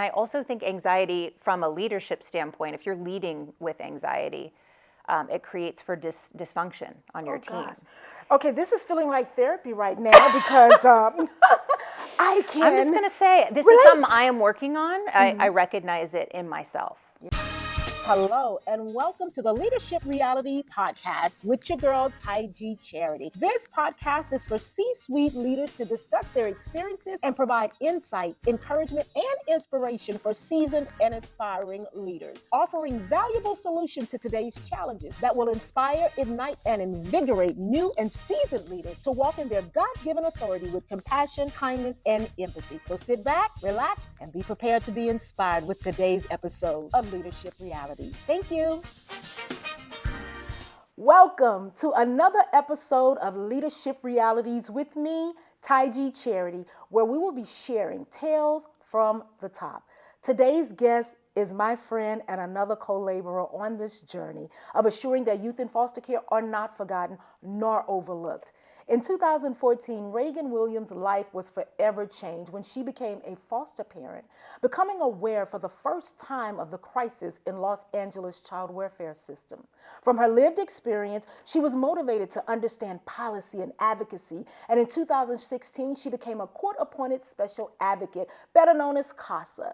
I also think anxiety from a leadership standpoint, if you're leading with anxiety, it creates for dysfunction on your team. Gosh. Okay, this is feeling like therapy right now because I'm just going to say, this is something I am working on. I recognize it in myself. Hello, and welcome to the Leadership Reality Podcast with your girl, Tige Charity. This podcast is for C-suite leaders to discuss their experiences and provide insight, encouragement, and inspiration for seasoned and inspiring leaders, offering valuable solutions to today's challenges that will inspire, ignite, and invigorate new and seasoned leaders to walk in their God-given authority with compassion, kindness, and empathy. So sit back, relax, and be prepared to be inspired with today's episode of Leadership Reality. Thank you. Welcome to another episode of Leadership Realities with me, Tige Charity, where we will be sharing tales from the top. Today's guest is my friend and another co-laborer on this journey of assuring that youth in foster care are not forgotten nor overlooked. In 2014, Regan Williams' life was forever changed when she became a foster parent, becoming aware for the first time of the crisis in Los Angeles child welfare system. From her lived experience, she was motivated to understand policy and advocacy, and in 2016, she became a court-appointed special advocate, better known as CASA.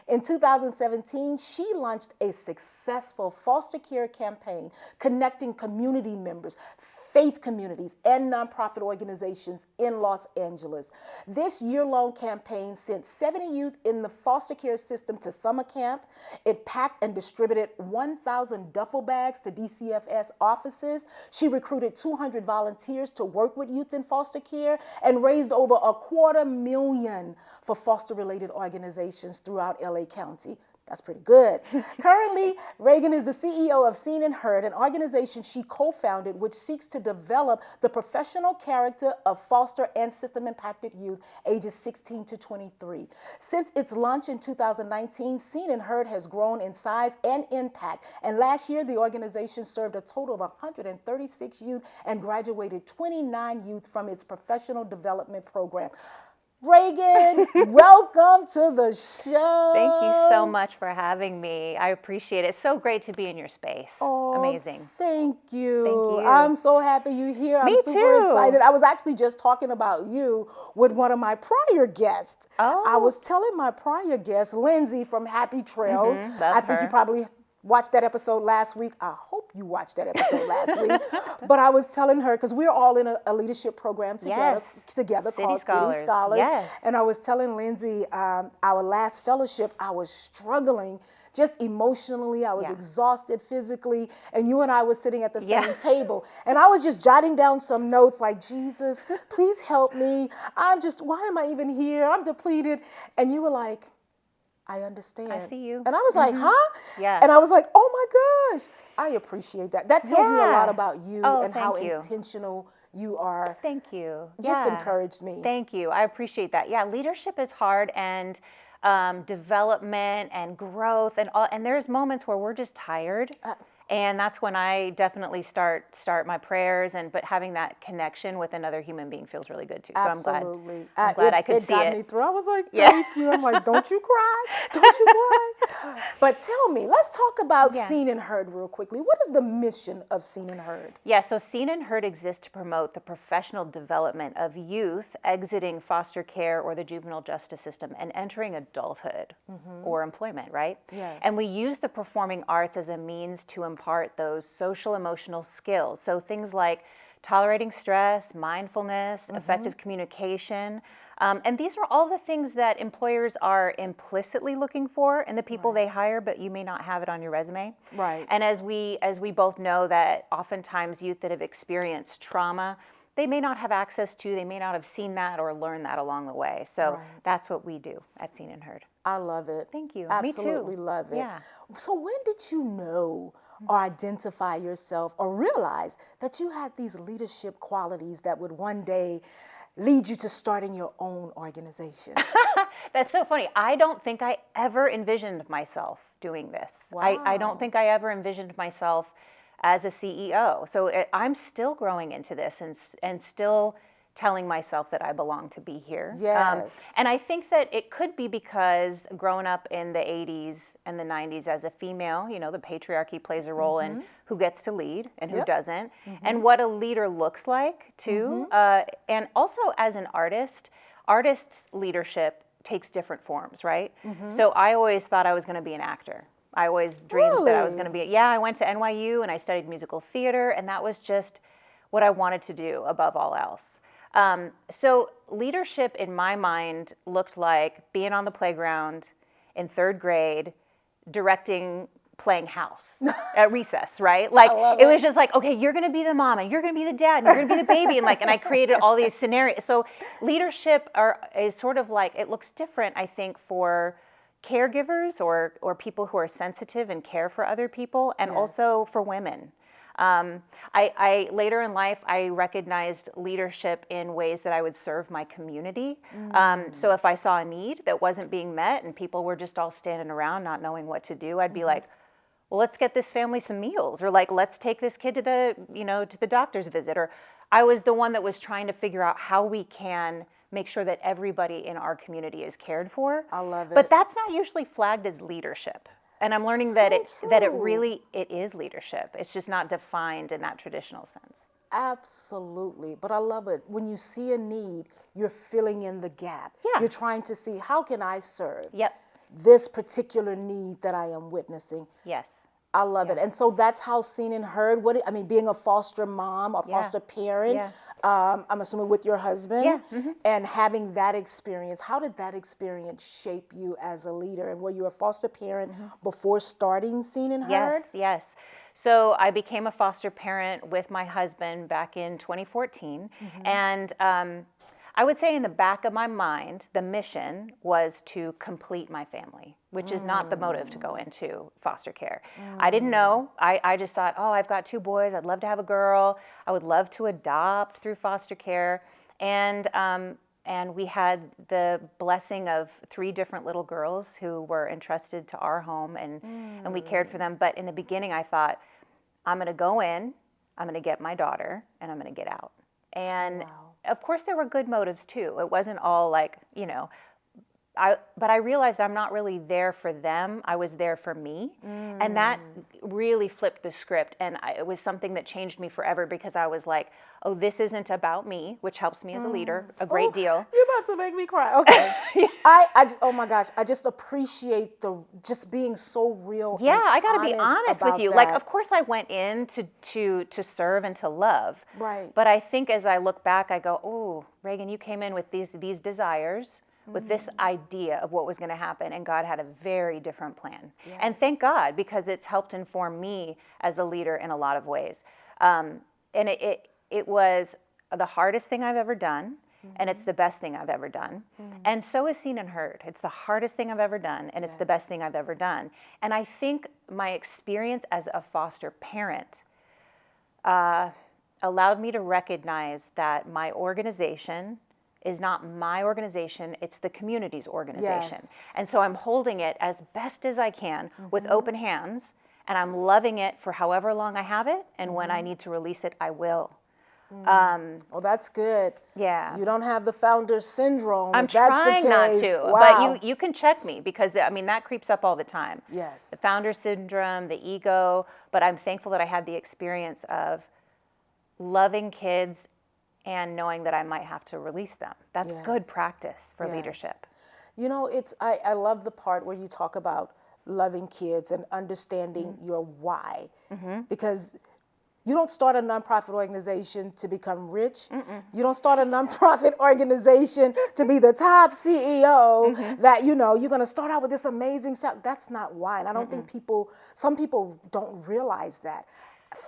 In 2017, she launched a successful foster care campaign connecting community members, faith communities, and nonprofit organizations in Los Angeles. This year-long campaign sent 70 youth in the foster care system to summer camp. It packed and distributed 1,000 duffel bags to DCFS offices. She recruited 200 volunteers to work with youth in foster care and raised over $250,000 for foster-related organizations throughout LA County. That's pretty good. Currently, Regan is the CEO of Seen&Heard, an organization she co-founded which seeks to develop the professional character of foster and system-impacted youth ages 16 to 23. Since its launch in 2019, Seen&Heard has grown in size and impact. And last year, the organization served a total of 136 youth and graduated 29 youth from its professional development program. Regan, welcome to the show. Thank you so much for having me. I appreciate it. It's so great to be in your space. Oh, amazing. Thank you. Thank you. I'm so happy you're here. I'm super excited. I was actually just talking about you with one of my prior guests. Oh. I was telling my prior guest, Lindsay from Happy Trails. I think you probably watched that episode last week. I hope you watched that episode last week. But I was telling her, because we're all in a leadership program together called City Scholars. Yes. And I was telling Lindsay, our last fellowship, I was struggling just emotionally. I was exhausted physically. And you and I were sitting at the same table. And I was just jotting down some notes like, Jesus, please help me. Why am I even here? I'm depleted. And you were like, I understand. I see you. And I was like, huh? Yeah. And I was like, oh my gosh, I appreciate that. That tells me a lot about you and how intentional you are. Thank you. Just encouraged me. Thank you. I appreciate that. Yeah, leadership is hard, and development and growth and there's moments where we're just tired. And that's when I definitely start my prayers, but having that connection with another human being feels really good too. So Absolutely. I'm glad I could see it. It got me through. I was like, thank you. I'm like, don't you cry. Don't you cry. But tell me, let's talk about Seen&Heard real quickly. What is the mission of Seen&Heard? Yeah, so Seen&Heard exists to promote the professional development of youth exiting foster care or the juvenile justice system and entering adulthood or employment, right? Yes. And we use the performing arts as a means to impart those social emotional skills. So things like tolerating stress, mindfulness, effective communication. And these are all the things that employers are implicitly looking for in the people they hire, but you may not have it on your resume. Right. And as we both know that oftentimes youth that have experienced trauma, they may not have access to, they may not have seen that or learned that along the way. So that's what we do at Seen&Heard. I love it. Thank you. Absolutely Me too. love it. Yeah. So when did you know or identify yourself or realize that you had these leadership qualities that would one day lead you to starting your own organization? That's so funny. I don't think I ever envisioned myself doing this. Wow. I don't think I ever envisioned myself as a CEO. So I'm still growing into this and still telling myself that I belong to be here. Yes. And I think that it could be because growing up in the 80s and the 90s as a female, you know, the patriarchy plays a role in who gets to lead and who doesn't, and what a leader looks like too. And also as an artist's leadership takes different forms, right? So I always thought I was going to be an actor. I always dreamed that I was going to be, I went to NYU and I studied musical theater, and that was just what I wanted to do above all else. So leadership in my mind looked like being on the playground in 3rd grade, directing, playing house at recess, right? Like it was just like, okay, you're going to be the mom and you're going to be the dad and you're going to be the baby. And I created all these scenarios. So leadership is sort of like, it looks different, I think, for caregivers or people who are sensitive and care for other people, and also for women. I later in life, I recognized leadership in ways that I would serve my community. So if I saw a need that wasn't being met and people were just all standing around not knowing what to do, I'd be like, well, let's get this family some meals, or like, let's take this kid to the doctor's visit. Or I was the one that was trying to figure out how we can make sure that everybody in our community is cared for. I love it. But that's not usually flagged as leadership. And I'm learning that it really is leadership. It's just not defined in that traditional sense. Absolutely. But I love it. When you see a need, you're filling in the gap. Yeah. You're trying to see, how can I serve this particular need that I am witnessing? Yes. I love it. And so that's how Seen&Heard, being a foster mom or foster parent, I'm assuming with your husband, and having that experience. How did that experience shape you as a leader? And were you a foster parent before starting Seen&Heard? Yes. So I became a foster parent with my husband back in 2014. And I would say in the back of my mind, the mission was to complete my family, which is not the motive to go into foster care. I didn't know. I just thought, I've got 2 boys. I'd love to have a girl. I would love to adopt through foster care. And we had the blessing of 3 different little girls who were entrusted to our home, and we cared for them. But in the beginning, I thought, I'm going to go in, I'm going to get my daughter, and I'm going to get out. And of course, there were good motives too. It wasn't all like, but I realized I'm not really there for them. I was there for me. And that really flipped the script. And it was something that changed me forever, because I was like, oh, this isn't about me, which helps me as a leader a great deal. You're about to make me cry. Okay. Oh my gosh, I just appreciate just being so real. Yeah, I got to be honest with you. That. Like, of course I went in to serve and to love. Right. But I think as I look back, I go, oh, Regan, you came in with these desires, with this idea of what was going to happen, and God had a very different plan. Yes. And thank God, because it's helped inform me as a leader in a lot of ways. And it was the hardest thing I've ever done, and it's the best thing I've ever done. And so is Seen&Heard. It's the hardest thing I've ever done, and it's the best thing I've ever done. And I think my experience as a foster parent allowed me to recognize that my organization is not my organization, it's the community's organization. Yes. And so I'm holding it as best as I can with open hands, and I'm loving it for however long I have it, and when I need to release it, I will. Well, that's good. Yeah. You don't have the founder syndrome. I'm if that's trying the not case. to, Wow. but you can check me, because that creeps up all the time. Yes. The founder syndrome, the ego, but I'm thankful that I had the experience of loving kids and knowing that I might have to release them. That's good practice for leadership. I love the part where you talk about loving kids and understanding your why, because you don't start a nonprofit organization to become rich. You don't start a nonprofit organization to be the top CEO that, you're going to start out with this amazing stuff. That's not why. And I don't think some people don't realize that.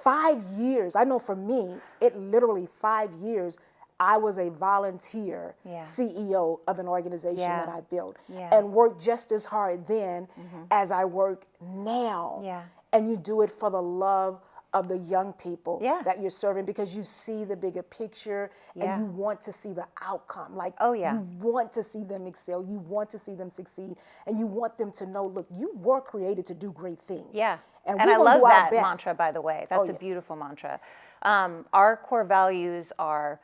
5 years, I know for me, it literally 5 years, I was a volunteer CEO of an organization that I built and worked just as hard then as I work now. Yeah. And you do it for the love of the young people that you're serving, because you see the bigger picture and you want to see the outcome. Like, you want to see them excel, you want to see them succeed, and you want them to know, look, you were created to do great things. Yeah. And I love that mantra, by the way. That's a beautiful mantra. Our core values are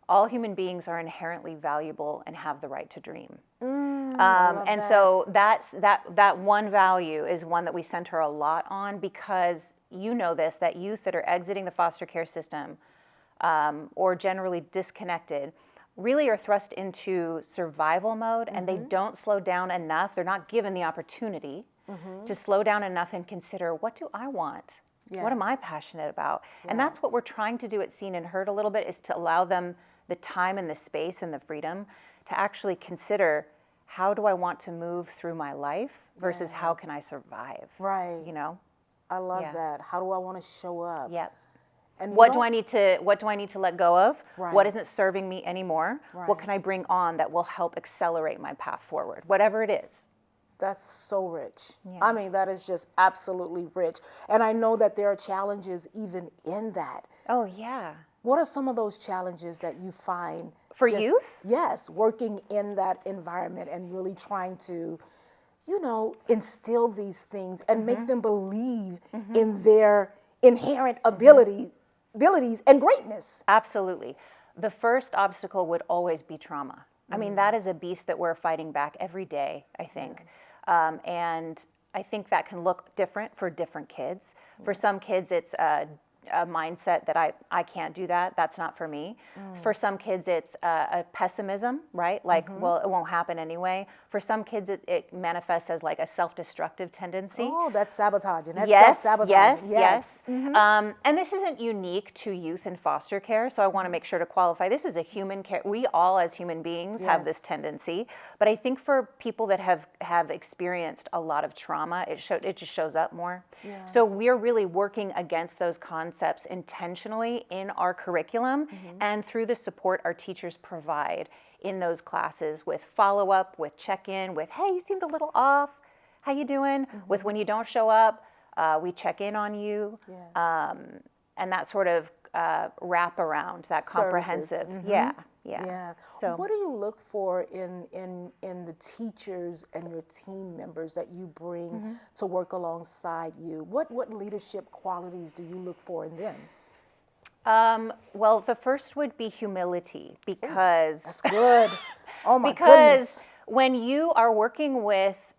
all human beings are inherently valuable and have the right to dream. And So that one value is one that we center a lot on, because you know this, that youth that are exiting the foster care system or generally disconnected really are thrust into survival mode, and they don't slow down enough. They're not given the opportunity to slow down enough and consider, what do I want? What am I passionate about? And that's what we're trying to do at Seen&Heard a little bit, is to allow them the time and the space and the freedom to actually consider, how do I want to move through my life versus how can I survive? Right. You know? I love that. How do I want to show up? Yep. And What do I need to let go of? Right. What isn't serving me anymore? Right. What can I bring on that will help accelerate my path forward? Whatever it is. That's so rich. I mean, that is just absolutely rich. And I know that there are challenges even in that. Oh, yeah. What are some of those challenges that you find For youth? Yes, working in that environment and really trying to, instill these things and make them believe in their inherent abilities and greatness. Absolutely. The first obstacle would always be trauma. I mean, that is a beast that we're fighting back every day, I think. And I think that can look different for different kids. For some kids, it's a mindset that I can't do that. That's not for me. For some kids, it's a pessimism, right? Like, well, it won't happen anyway. For some kids, it manifests as like a self-destructive tendency. Oh, that's sabotaging. That's Yes, self-sabotaging. yes. And this isn't unique to youth in foster care, so I want to make sure to qualify. This is a human care. We all, as human beings, have this tendency. But I think for people that have experienced a lot of trauma, it just shows up more. Yeah. So we're really working against those concepts intentionally in our curriculum and through the support our teachers provide in those classes, with follow-up, with check-in, with, hey, you seemed a little off. How you doing? With when you don't show up, we check in on you. Yes. And that sort of wrap around, that comprehensive. Yeah. So what do you look for in the teachers and your team members that you bring to work alongside you? What leadership qualities do you look for in them? Well, the first would be humility, because that's good. Oh my because goodness. When you are working with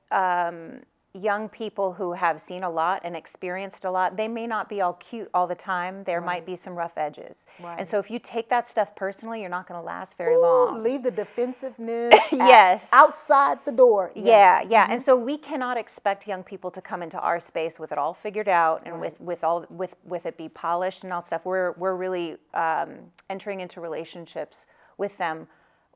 young people who have seen a lot and experienced a lot, they may not be all cute all the time. There might be some rough edges. And so if you take that stuff personally, you're not going to last very long. Leave the defensive-ness outside the door. Yes. Yeah. And so we cannot expect young people to come into our space with it all figured out and with it be polished and all stuff. We're really entering into relationships with them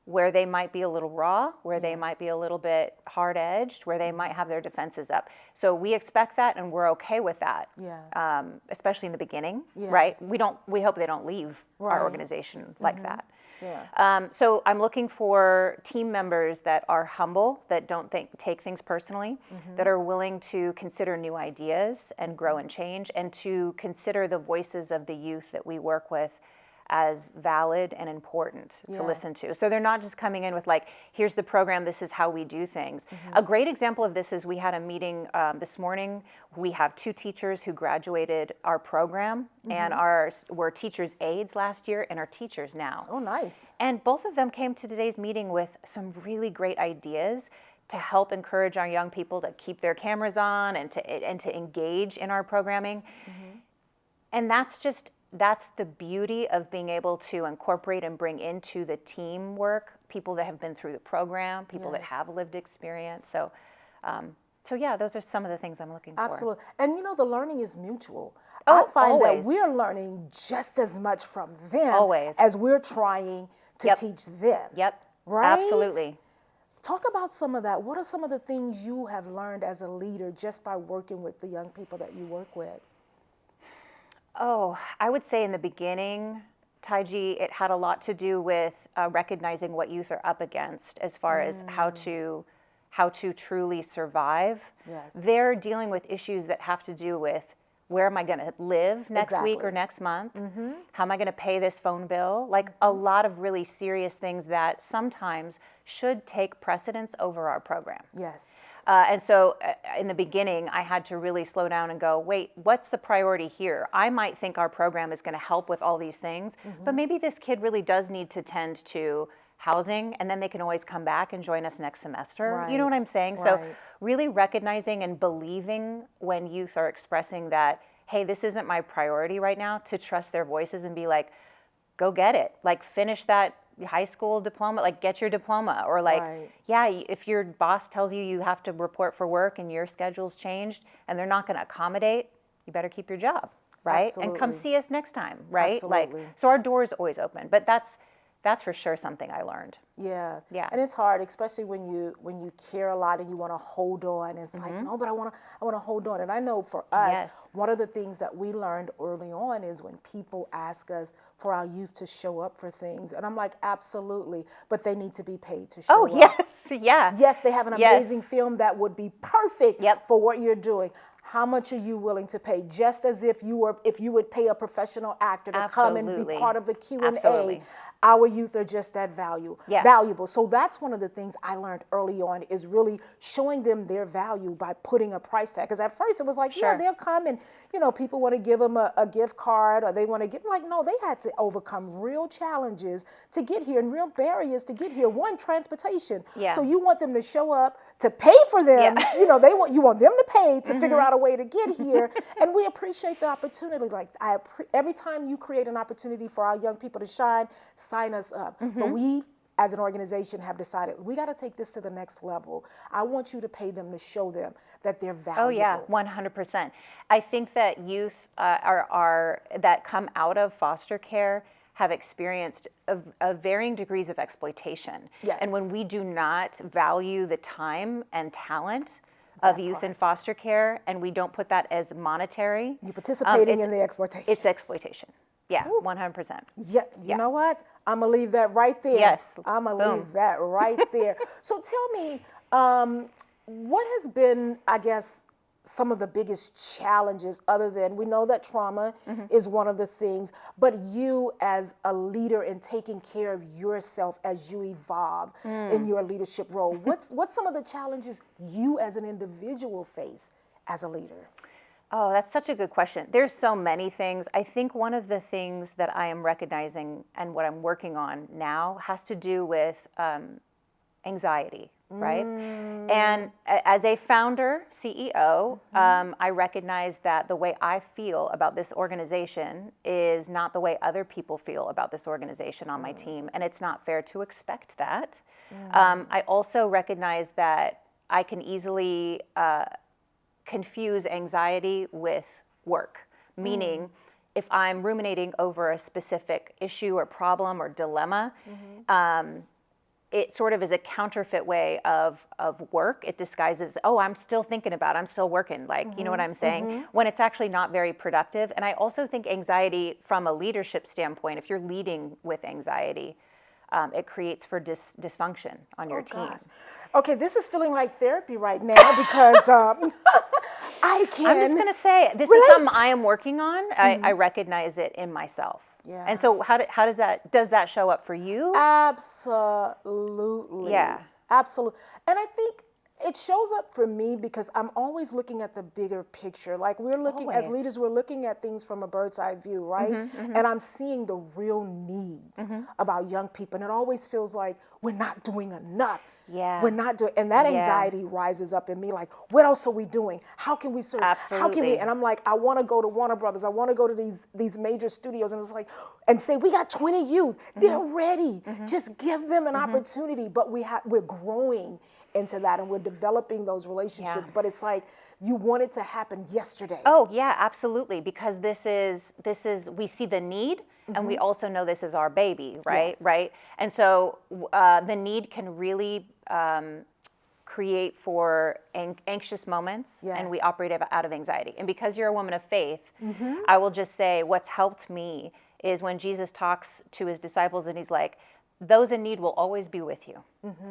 where they might be a little raw, where they might be a little bit hard-edged, where they might have their defenses up. So we expect that, and we're okay with that, especially in the beginning, right? We hope they don't leave our organization like that. So I'm looking for team members that are humble, that don't take things personally, that are willing to consider new ideas and grow and change, and to consider the voices of the youth that we work with as valid and important to listen to. So they're not just coming in with like, here's the program, this is how we do things. A great example of this is we had a meeting this morning. We have 2 teachers who graduated our program and were teachers' aides last year and are teachers now. Oh, nice. And both of them came to today's meeting with some really great ideas to help encourage our young people to keep their cameras on and to engage in our programming. And that's the beauty of being able to incorporate and bring into the teamwork people that have been through the program, people that have lived experience. So those are some of the things I'm looking for. Absolutely. And the learning is mutual. I find that we're learning just as much from them as we're trying to teach them. Right? Absolutely. Talk about some of that. What are some of the things you have learned as a leader just by working with the young people that you work with? Oh, I would say in the beginning, Tige, it had a lot to do with recognizing what youth are up against as far as how to truly survive. They're dealing with issues that have to do with, where am I going to live next week or next month? How am I going to pay this phone bill? Like a lot of really serious things that sometimes should take precedence over our program. And so in the beginning, I had to really slow down and go, wait, what's the priority here? I might think our program is going to help with all these things, but maybe this kid really does need to tend to housing, and then they can always come back and join us next semester. You know what I'm saying? So really recognizing and believing when youth are expressing that, hey, this isn't my priority right now, to trust their voices and be like, go get it. Like, finish that high school diploma, like get your diploma, or like, yeah, if your boss tells you you have to report for work and your schedule's changed and they're not going to accommodate, you better keep your job, right? And come see us next time, right? Like, so our door is always open, but that's for sure something I learned. Yeah. Yeah. And it's hard, especially when you care a lot and you want to hold on. It's like, no, but I want to hold on. And I know for us, one of the things that we learned early on is when people ask us for our youth to show up for things. And I'm like, absolutely, but they need to be paid to show up. Oh, yes. Yeah. Yes, they have an amazing film that would be perfect for what you're doing. How much are you willing to pay? Just as if you would pay a professional actor to come and be part of a Q&A. Our youth are just that valuable. So that's one of the things I learned early on, is really showing them their value by putting a price tag. Because at first it was like, yeah, they'll come and, people want to give them a gift card, or they want to no, they had to overcome real challenges to get here and real barriers to get here. One, transportation. Yeah. So you want them to show up to pay for them. Yeah. You want them to pay to figure out a way to get here. And we appreciate the opportunity. Like, every time you create an opportunity for our young people to shine, sign us up. But we, as an organization, have decided we got to take this to the next level. I want you to pay them to show them that they're valuable. Oh yeah, 100%. I think that youth that come out of foster care have experienced a varying degrees of exploitation. Yes. And when we do not value the time and talent of youth in foster care, and we don't put that as monetary, you're participating in the exploitation. It's exploitation. Yeah, 100%. Yeah, you know what? I'm going to leave that right there. Yes. I'm going to leave that right there. So tell me, what has been, I guess, some of the biggest challenges, other than, we know that trauma is one of the things, but you as a leader in taking care of yourself as you evolve in your leadership role, what's some of the challenges you as an individual face as a leader? Oh, that's such a good question. There's so many things. I think one of the things that I am recognizing and what I'm working on now has to do with anxiety, right? And as a founder, CEO, I recognize that the way I feel about this organization is not the way other people feel about this organization on my team, and it's not fair to expect that. I also recognize that I can easily confuse anxiety with work, meaning if I'm ruminating over a specific issue or problem or dilemma, it sort of is a counterfeit way of work. It disguises, oh, I'm still thinking about it, I'm still working, like, you know what I'm saying? When it's actually not very productive. And I also think anxiety from a leadership standpoint, if you're leading with anxiety, it creates for dysfunction on your team. Gosh. Okay, this is feeling like therapy right now because I'm just going to say, this is something I am working on. I recognize it in myself. Yeah. And so how does that show up for you? Absolutely. Yeah. Absolutely. And I think it shows up for me because I'm always looking at the bigger picture. Like, we're looking, as leaders, we're looking at things from a bird's eye view, right? And I'm seeing the real needs of our young people. And it always feels like we're not doing enough. Yeah. We're not doing, and that anxiety rises up in me, like, what else are we doing? How can we serve? Absolutely. How can we? And I'm like, I want to go to Warner Brothers. I want to go to these major studios, and it's like, and say, we got 20 youth. They're ready. Just give them an opportunity. But we're growing into that, and we're developing those relationships. But it's like, you want it to happen yesterday. Oh yeah, absolutely. Because this is we see the need. And we also know this is our baby, right? Yes. Right. And so the need can really create for anxious moments, and we operate out of anxiety. And because you're a woman of faith, I will just say what's helped me is when Jesus talks to his disciples and he's like, those in need will always be with you,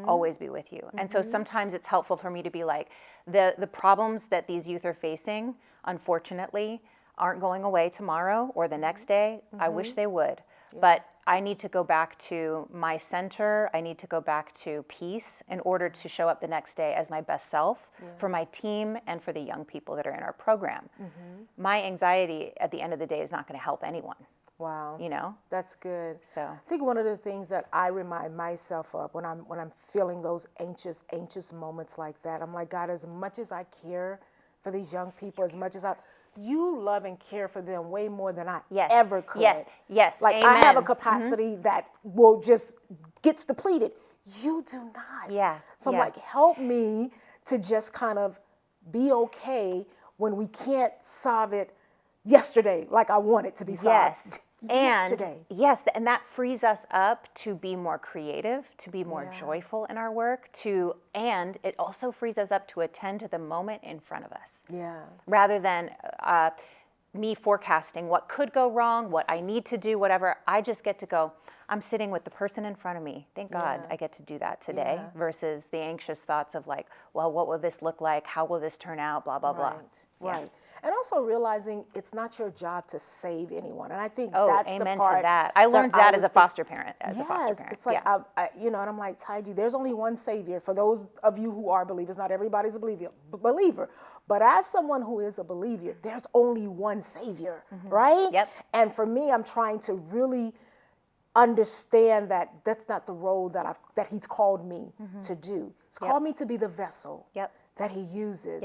always be with you. And so sometimes it's helpful for me to be like, the problems that these youth are facing, unfortunately, aren't going away tomorrow or the next day. I wish they would. But I need to go back to my center. I need to go back to peace in order to show up the next day as my best self for my team and for the young people that are in our program. My anxiety at the end of the day is not going to help anyone. Wow. You know? That's good. So I think one of the things that I remind myself of when I'm feeling those anxious moments like that, I'm like, God, as much as I care for these young people, as much as you love and care for them way more than I ever could. Yes. Like Amen. I have a capacity that will just gets depleted. You do not. Yeah. So I'm like, help me to just kind of be okay when we can't solve it yesterday like I want it to be solved. Yesterday. And that frees us up to be more creative, to be more joyful in our work, and it also frees us up to attend to the moment in front of us. Yeah. Rather than me forecasting what could go wrong, what I need to do, whatever. I just get to go, I'm sitting with the person in front of me. Thank God I get to do that today versus the anxious thoughts of like, well, what will this look like? How will this turn out? Blah, blah, blah. Right. And also realizing it's not your job to save anyone. And I think that's the amen part to that. I learned that as a foster parent. It's like, I and I'm like, Tige, there's only one savior. For those of you who are believers, not everybody's a believer. But as someone who is a believer, there's only one savior, right? Yep. And for me, I'm trying to really understand that that's not the role that he's called me to do. He's called me to be the vessel that he uses.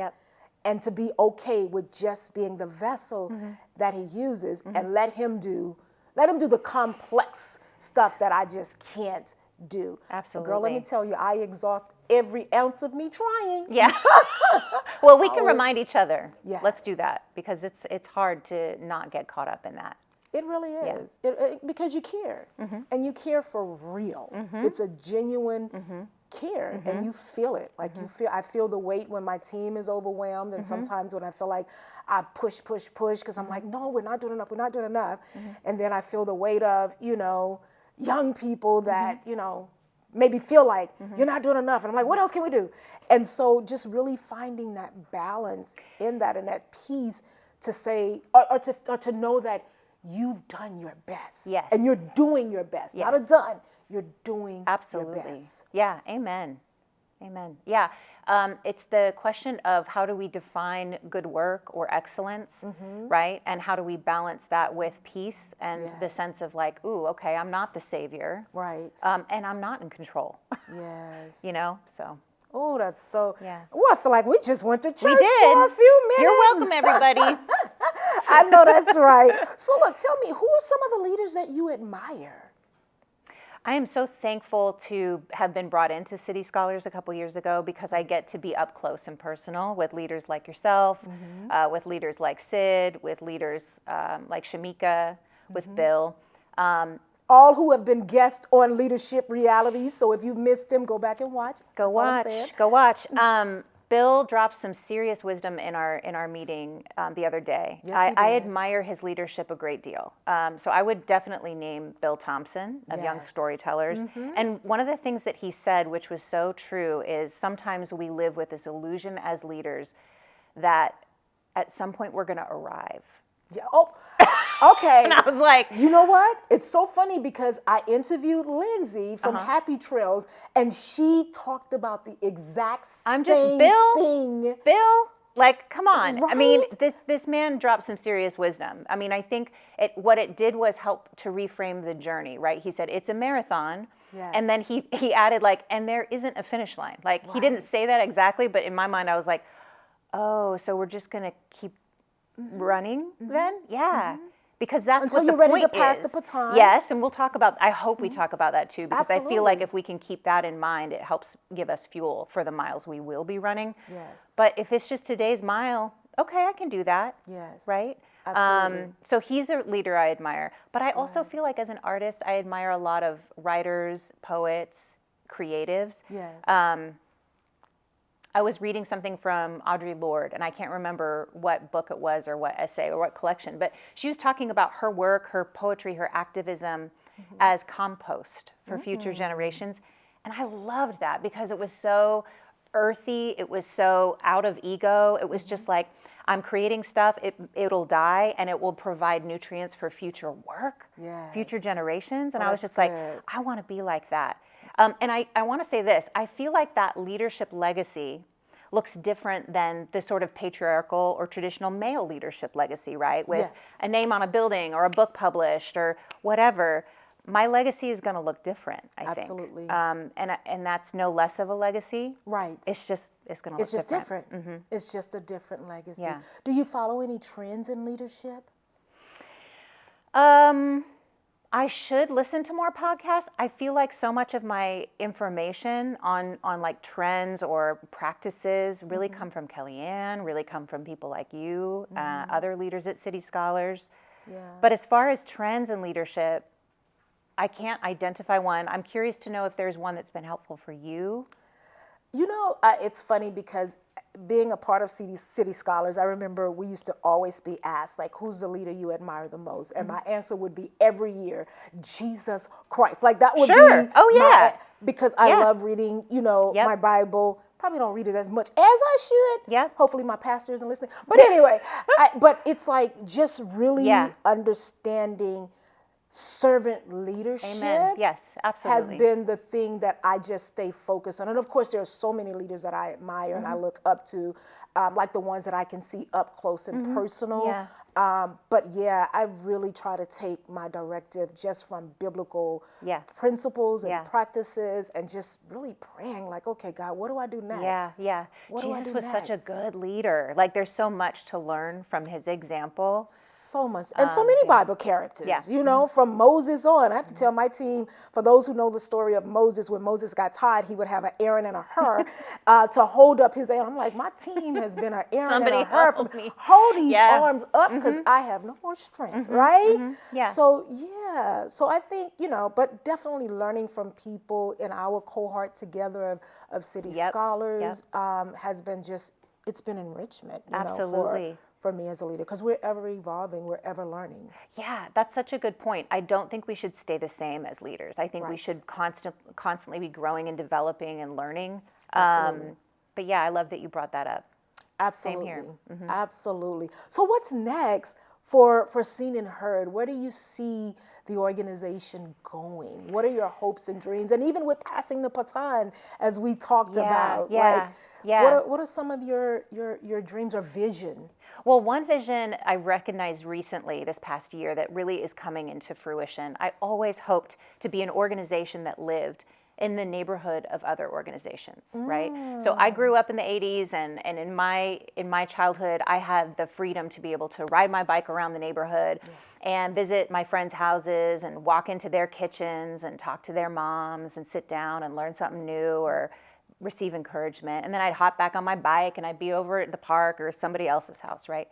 And to be okay with just being the vessel that he uses and let him do the complex stuff that I just can't do. Absolutely. Girl, let me tell you, I exhaust every ounce of me trying. Yeah. Well, we can remind each other. Yes. Let's do that because it's hard to not get caught up in that. It really is. Because you care. And you care for real. It's a genuine care and you feel it. Like I feel the weight when my team is overwhelmed and sometimes when I feel like I push because I'm like, no, we're not doing enough. And then I feel the weight of, young people that, maybe feel like you're not doing enough. And I'm like, what else can we do? And so just really finding that balance in that and that peace to say, or to know that you've done your best. Yes. And you're doing your best. Not a done. You're doing Absolutely. your best. Yeah. Amen. Yeah. It's the question of how do we define good work or excellence, right? And how do we balance that with peace and the sense of like, ooh, okay, I'm not the savior. Right. And I'm not in control. Yes. So. Oh, that's so. Yeah. Oh, I feel like we just went to church We did. for a few minutes. You're welcome, everybody. I know that's right. So look, tell me, who are some of the leaders that you admire? I am so thankful to have been brought into City Scholars a couple years ago because I get to be up close and personal with leaders like yourself, with leaders like Sid, with leaders like Shamika, with Bill. All who have been guests on Leadership Realities. So if you've missed them, go back and watch. Go watch. Bill dropped some serious wisdom in our meeting the other day. Yes, I admire his leadership a great deal. So I would definitely name Bill Thompson of Young Storytellers. And one of the things that he said, which was so true, is sometimes we live with this illusion as leaders that at some point we're going to arrive. Yeah. Oh, okay. And I was like, you know what? It's so funny because I interviewed Lindsay from Happy Trails, and she talked about the exact same thing. Bill, like, come on. Right? I mean, this man dropped some serious wisdom. I mean, I think what it did was help to reframe the journey, right? He said, it's a marathon. Yes. And then he added, like, and there isn't a finish line. Like, he didn't say that exactly, but in my mind, I was like, oh, so we're just going to keep running then? Yeah. Because that's until what you're the ready point to pass is. the baton. Yes, and we'll talk about, I hope we talk about that too, because Absolutely. I feel like if we can keep that in mind, it helps give us fuel for the miles we will be running. Yes. But if it's just today's mile, okay, I can do that. Yes. Right? Absolutely. So he's a leader I admire. But I also feel like as an artist, I admire a lot of writers, poets, creatives. Yes. I was reading something from Audre Lorde, and I can't remember what book it was or what essay or what collection, but she was talking about her work, her poetry, her activism as compost for future generations. And I loved that because it was so earthy. It was so out of ego. It was just like, I'm creating stuff, it'll die, and it will provide nutrients for future work, future generations. And I was just like, I want to be like that. And I want to say this, I feel like that leadership legacy looks different than the sort of patriarchal or traditional male leadership legacy, right? With a name on a building or a book published or whatever. My legacy is going to look different, I think. Absolutely. And that's no less of a legacy. Right. It's going to look different. It's just different. It's just a different legacy. Yeah. Do you follow any trends in leadership? I should listen to more podcasts. I feel like so much of my information on like trends or practices really come from Kellyanne, really come from people like you, other leaders at City Scholars. Yeah. But as far as trends in leadership, I can't identify one. I'm curious to know if there's one that's been helpful for you. You know, it's funny because being a part of City Scholars, I remember we used to always be asked, like, who's the leader you admire the most? And my answer would be every year, Jesus Christ. Like, that would be because I love reading, you know, my Bible. Probably don't read it as much as I should. Yeah. Hopefully my pastor isn't listening. But anyway, but it's like just really understanding servant leadership. Amen. Yes, absolutely. Has been the thing that I just stay focused on. And of course, there are so many leaders that I admire and I look up to, like the ones that I can see up close and personal. Yeah. But yeah, I really try to take my directive just from biblical principles and practices and just really praying like, okay, God, what do I do next? Yeah. What do I Jesus do was next? such a good leader. Like, there's so much to learn from his example. So much. And so many Bible characters, you know, from Moses on. I have to tell my team, for those who know the story of Moses, when Moses got tired, he would have an Aaron and a Hur to hold up his arm. I'm like, my team has been an Aaron and a Hur. Hold these arms up because I have no more strength, right? Yeah. So, yeah. So I think, you know, but definitely learning from people in our cohort together of City Scholars has been just, it's been enrichment, you know, for me as a leader, because we're ever evolving, we're ever learning. Yeah, that's such a good point. I don't think we should stay the same as leaders. I think we should constantly be growing and developing and learning. But yeah, I love that you brought that up. Absolutely. Same here. Absolutely. So what's next for Seen&Heard? Where do you see the organization going? What are your hopes and dreams? And even with passing the baton, as we talked about, what are some of your dreams or vision? Well, one vision I recognized recently this past year that really is coming into fruition. I always hoped to be an organization that lived in the neighborhood of other organizations, right? So I grew up in the 80s, and in my childhood, I had the freedom to be able to ride my bike around the neighborhood and visit my friends' houses and walk into their kitchens and talk to their moms and sit down and learn something new or receive encouragement. And then I'd hop back on my bike and I'd be over at the park or somebody else's house, right?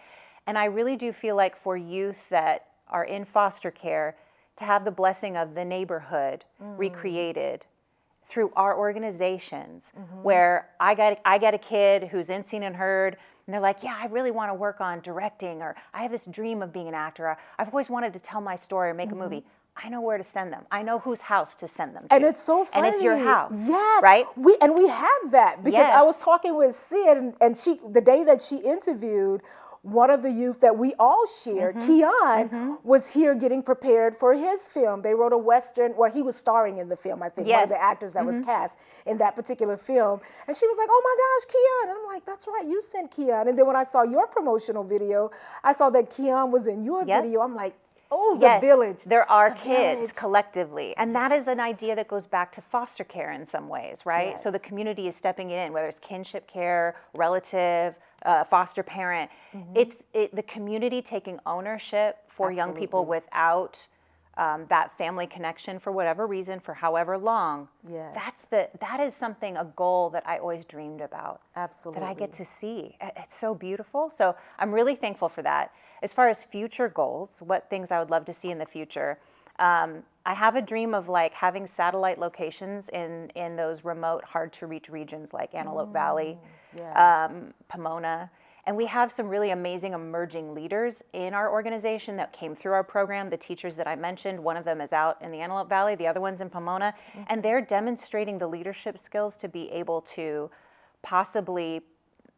And I really do feel like for youth that are in foster care, to have the blessing of the neighborhood recreated through our organizations, where I get a kid who's in Seen&Heard, and they're like, yeah, I really want to work on directing, or I have this dream of being an actor. I've always wanted to tell my story or make a movie. I know where to send them. I know whose house to send them to. And it's so funny. And it's your house. Yes. Right? We have that because I was talking with Sid, and she, the day that she interviewed, one of the youth that we all shared, Keon, was here getting prepared for his film. They wrote a Western, well, he was starring in the film, I think, one of the actors that was cast in that particular film. And she was like, oh my gosh, Keon. And I'm like, that's right, you sent Keon. And then when I saw your promotional video, I saw that Keon was in your video. I'm like, oh, the village. There are kids collectively. And that is an idea that goes back to foster care in some ways, right? So the community is stepping in, whether it's kinship care, relative, foster parent. It's the community taking ownership for young people without that family connection for whatever reason, for however long. That is something, a goal that I always dreamed about. Absolutely. That I get to see. It's so beautiful. So I'm really thankful for that. As far as future goals, what things I would love to see in the future, I have a dream of like having satellite locations in those remote, hard to reach regions like Antelope Valley, Pomona. And we have some really amazing emerging leaders in our organization that came through our program. The teachers that I mentioned, one of them is out in the Antelope Valley, the other one's in Pomona, and they're demonstrating the leadership skills to be able to possibly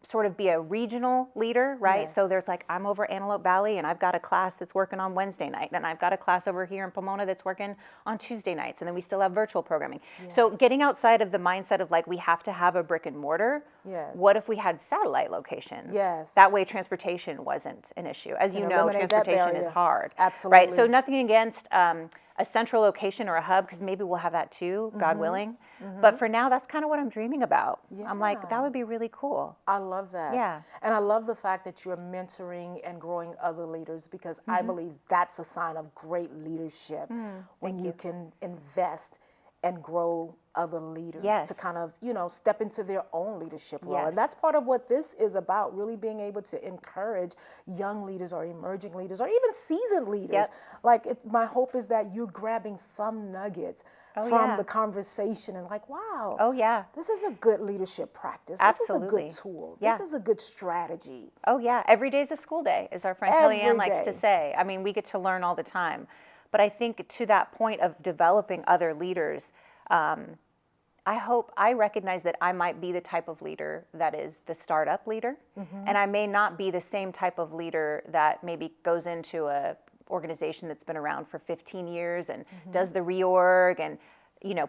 sort of be a regional leader, right? So Yes. there's like, I'm over Antelope Valley and I've got a class that's working on Wednesday night, and I've got a class over here in Pomona that's working on Tuesday nights, and then we still have virtual programming. So getting outside of the mindset of like, we have to have a brick and mortar. Yes. What if we had satellite locations? Yes. That way transportation wasn't an issue. As you know, eliminate that transportation is barrier. hard. Absolutely. Right? So nothing against a central location or a hub, because maybe we'll have that too, God willing. But for now, that's kind of what I'm dreaming about. I'm like, that would be really cool. I love that. Yeah. And I love the fact that you're mentoring and growing other leaders, because I believe that's a sign of great leadership when you can invest and grow other leaders to kind of, step into their own leadership role. And that's part of what this is about, really being able to encourage young leaders or emerging leaders or even seasoned leaders. Like, my hope is that you're grabbing some nuggets from the conversation and like, wow, this is a good leadership practice. Absolutely. This is a good tool. This is a good strategy. Oh yeah, every day is a school day, as our friend Kellyanne likes to say. I mean, we get to learn all the time. But I think to that point of developing other leaders, I recognize that I might be the type of leader that is the startup leader, and I may not be the same type of leader that maybe goes into a organization that's been around for 15 years and does the reorg and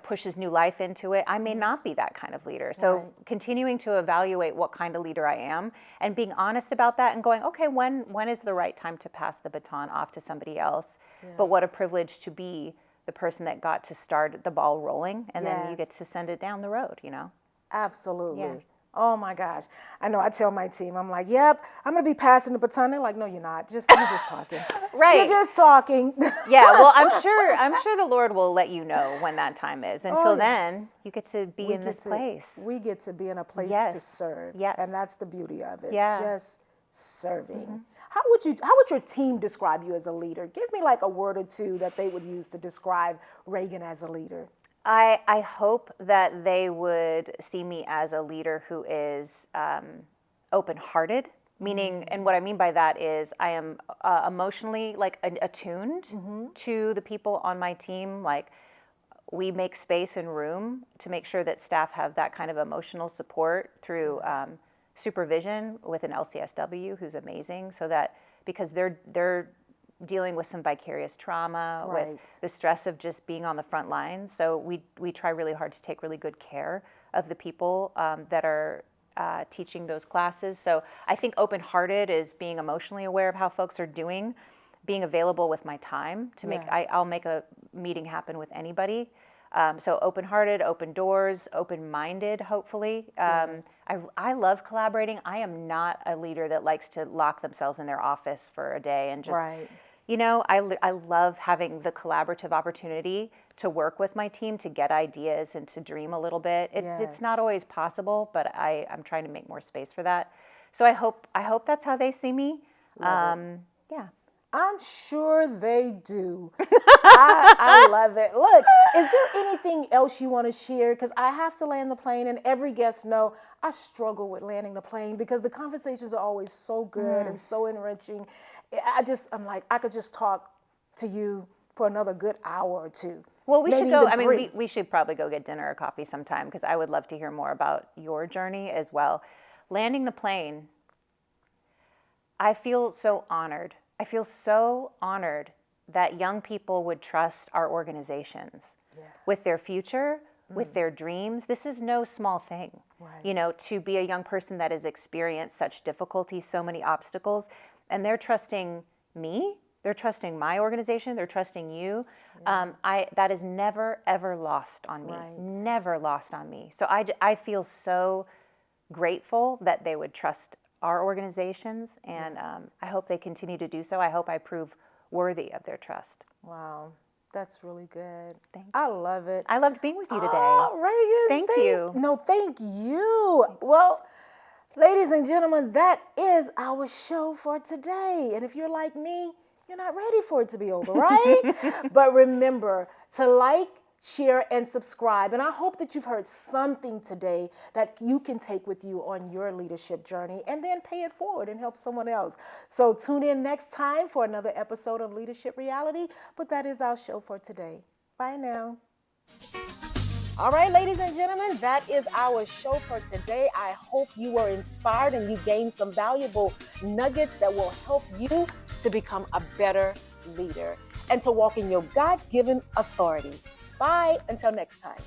pushes new life into it. I may not be that kind of leader. So continuing to evaluate what kind of leader I am and being honest about that and going, okay, when is the right time to pass the baton off to somebody else? But what a privilege to be the person that got to start the ball rolling, and then you get to send it down the road, Absolutely. Yeah. Oh my gosh. I know I tell my team, I'm like, yep, I'm going to be passing the baton. They're like, no, you're not. You're just talking. Right. You're just talking. Yeah, well, I'm sure the Lord will let you know when that time is. Until then, you get to be in this place. We get to be in a place to serve. Yes. And that's the beauty of it. Yeah. Just serving. How would your team describe you as a leader? Give me like a word or two that they would use to describe Regan as a leader. I hope that they would see me as a leader who is open-hearted, meaning, and what I mean by that is I am emotionally like attuned to the people on my team. Like, we make space and room to make sure that staff have that kind of emotional support through supervision with an LCSW who's amazing, so that because they're dealing with some vicarious trauma, with the stress of just being on the front lines. So we try really hard to take really good care of the people that are teaching those classes. So I think open-hearted is being emotionally aware of how folks are doing, being available with my time to make, I'll make a meeting happen with anybody. So open-hearted, open doors, open-minded, hopefully. I love collaborating. I am not a leader that likes to lock themselves in their office for a day and just, I love having the collaborative opportunity to work with my team, to get ideas and to dream a little bit. It's not always possible, but I'm trying to make more space for that. So I hope that's how they see me. Yeah. I'm sure they do. I love it. Look, is there anything else you want to share? Because I have to land the plane, and every guest know I struggle with landing the plane because the conversations are always so good and so enriching. I'm like, I could just talk to you for another good hour or two. Well, we maybe should go. even I mean, three. we should probably go get dinner or coffee sometime, because I would love to hear more about your journey as well. Landing the plane, I feel so honored. I feel so honored that young people would trust our organizations with their future, with their dreams. This is no small thing, to be a young person that has experienced such difficulty, so many obstacles, and they're trusting me, they're trusting my organization, they're trusting you. That is never, ever lost on me, never lost on me. So I feel so grateful that they would trust our organizations, and I hope they continue to do so. I hope I prove worthy of their trust. Wow, that's really good. Thanks. I love it. I loved being with you today. Oh, Regan, Thank you. No, thank you. Thanks. Well, ladies and gentlemen, that is our show for today. And if you're like me, you're not ready for it to be over, right? But remember to like, share, and subscribe. And I hope that you've heard something today that you can take with you on your leadership journey and then pay it forward and help someone else. So tune in next time for another episode of Leadership Reality. But that is our show for today. Bye now. All right, ladies and gentlemen, that is our show for today. I hope you were inspired and you gained some valuable nuggets that will help you to become a better leader and to walk in your God-given authority. Bye, until next time.